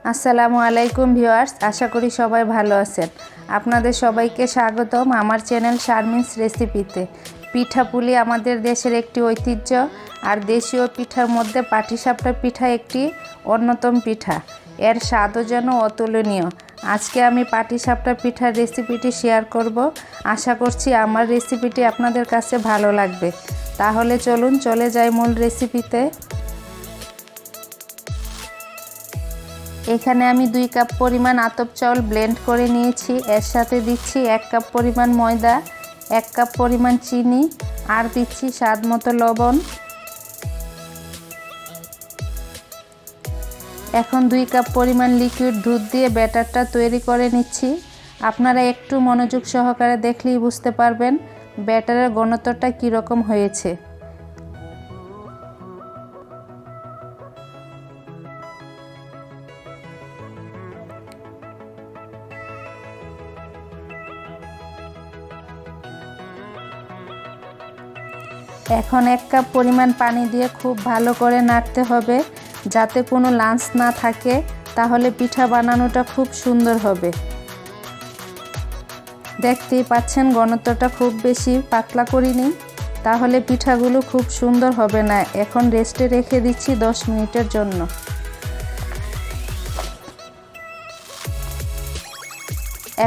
আসসালামু আলাইকুম ভিউয়ার্স, আশা করি সবাই ভালো আছেন। আপনাদের সবাইকে স্বাগতম আমার চ্যানেল শারমিনস রেসিপিতে। পিঠাপুলি আমাদের দেশের একটি ঐতিহ্য, আর দেশীয় পিঠার মধ্যে পাটিসাপটা পিঠা একটি অন্যতম পিঠা। এর স্বাদও যেন অতুলনীয়। আজকে আমি পাটিসাপটা পিঠার রেসিপিটি শেয়ার করব। আশা করছি আমার রেসিপিটি আপনাদের কাছে ভালো লাগবে। তাহলে চলুন চলে যাই মূল রেসিপিতে। এখানে আমি 2 কাপ পরিমাণ আতপ চাউল ব্লেন্ড করে নিয়েছি। এর সাথে দিচ্ছি 1 কাপ পরিমাণ ময়দা, 1 কাপ পরিমাণ চিনি, আর দিচ্ছি স্বাদ মতো লবণ। এখন 2 কাপ পরিমাণ লিকুইড দুধ দিয়ে ব্যাটারটা তৈরি করে নিচ্ছি। আপনারা একটু মনোযোগ সহকারে দেখলেই বুঝতে পারবেন ব্যাটারের ঘনত্বটা কীরকম হয়েছে। এখন 1 কাপ পরিমাণ পানি দিয়ে খুব ভালো করে নাড়তে হবে, যাতে কোনো লাঞ্চ না থাকে, তাহলে পিঠা বানানোটা খুব সুন্দর হবে। দেখতেই পাচ্ছেন ঘনত্বটা খুব বেশি পাতলা করিনি, তাহলে পিঠাগুলো খুব সুন্দর হবে না। এখন রেস্টে রেখে দিচ্ছি 10 মিনিটের জন্য।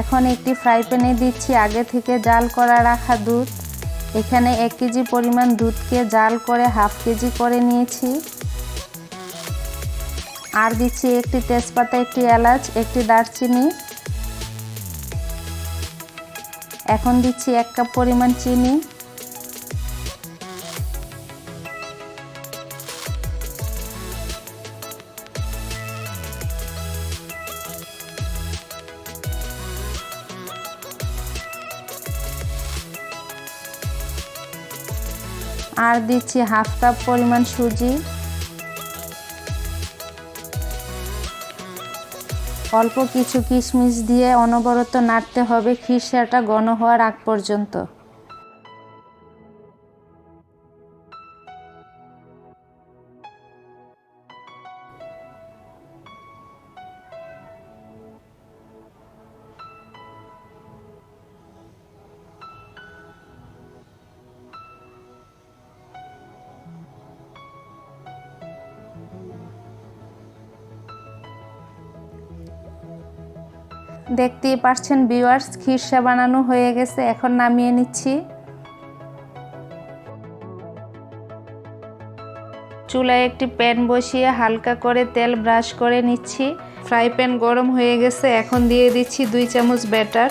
এখন একটি ফ্রাই প্যানে দিচ্ছি আগে থেকে জাল করা রাখা দুধ। এখানে 1 কেজি পরিমাণ দুধকে জাল করে হাফ কেজি করে নিয়েছি। আর দিচ্ছি একটি তেজপাতা, একটি এলাচ, একটি দারচিনি। এখন দিচ্ছি 1 কাপ পরিমাণ চিনি। আর দিচ্ছি হাফ কাপ পরিমাণ সুজি। অল্প কিছু কিশমিশ দিয়ে অনবরত নাড়তে হবে খিরসাটা ঘন হওয়ার আগ পর্যন্ত। দেখতেই পাচ্ছেন ভিউয়ার্স, খিরসা বানানো হয়ে গেছে। এখন নামিয়ে নিচ্ছি। চুলায় একটি প্যান বসিয়ে হালকা করে তেল ব্রাশ করে নিচ্ছি। ফ্রাই প্যান গরম হয়ে গেছে। এখন দিয়ে দিচ্ছি 2 চামচ ব্যাটার।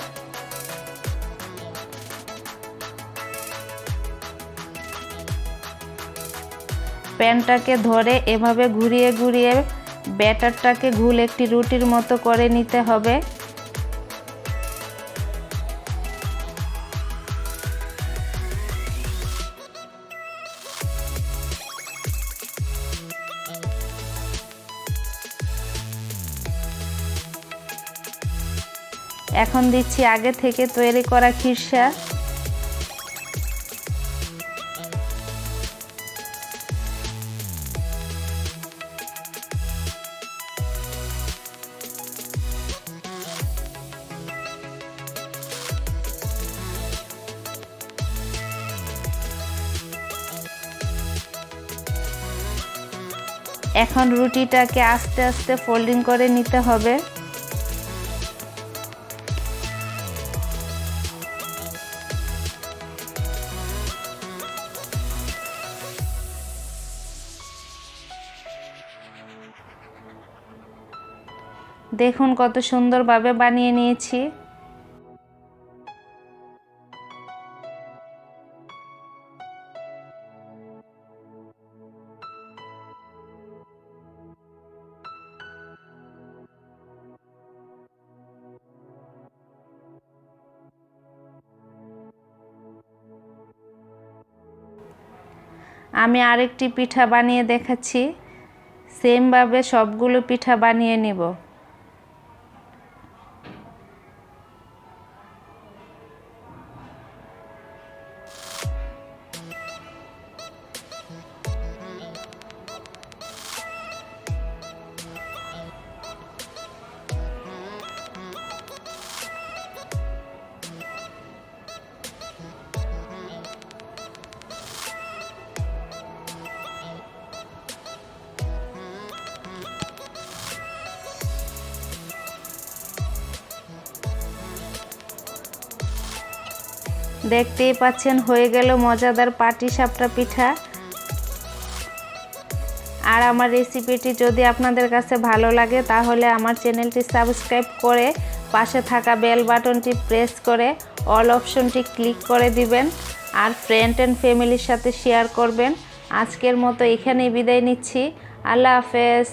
প্যানটাকে ধরে এভাবে ঘুরিয়ে ঘুরিয়ে ব্যাটারটাকে ঘুল একটি রুটির মতো করে নিতে হবে। এখন দিচ্ছি আগে থেকে তৈরি করা খিরসা। এখন রুটিটাকে আস্তে আস্তে ফোল্ডিং করে নিতে হবে। দেখুন কত সুন্দরভাবে বানিয়ে নিয়েছি। আমি আরেকটি পিঠা বানিয়ে দেখাচ্ছি। সেমভাবে সবগুলো পিঠা বানিয়ে নেব। দেখতেই পাচ্ছেন হয়ে গেল মজাদার পাটি সাপটা পিঠা। আর আমার রেসিপিটি যদি আপনাদের কাছে ভালো লাগে তাহলে আমার চ্যানেলটি সাবস্ক্রাইব করে পাশে থাকা বেল বাটনটি প্রেস করে অল অপশনটি ক্লিক করে দিবেন আর ফ্রেন্ড অ্যান্ড ফ্যামিলির সাথে শেয়ার করবেন। আজকের মতো এখানেই বিদায় নিচ্ছি। আল্লাহ হাফেজ।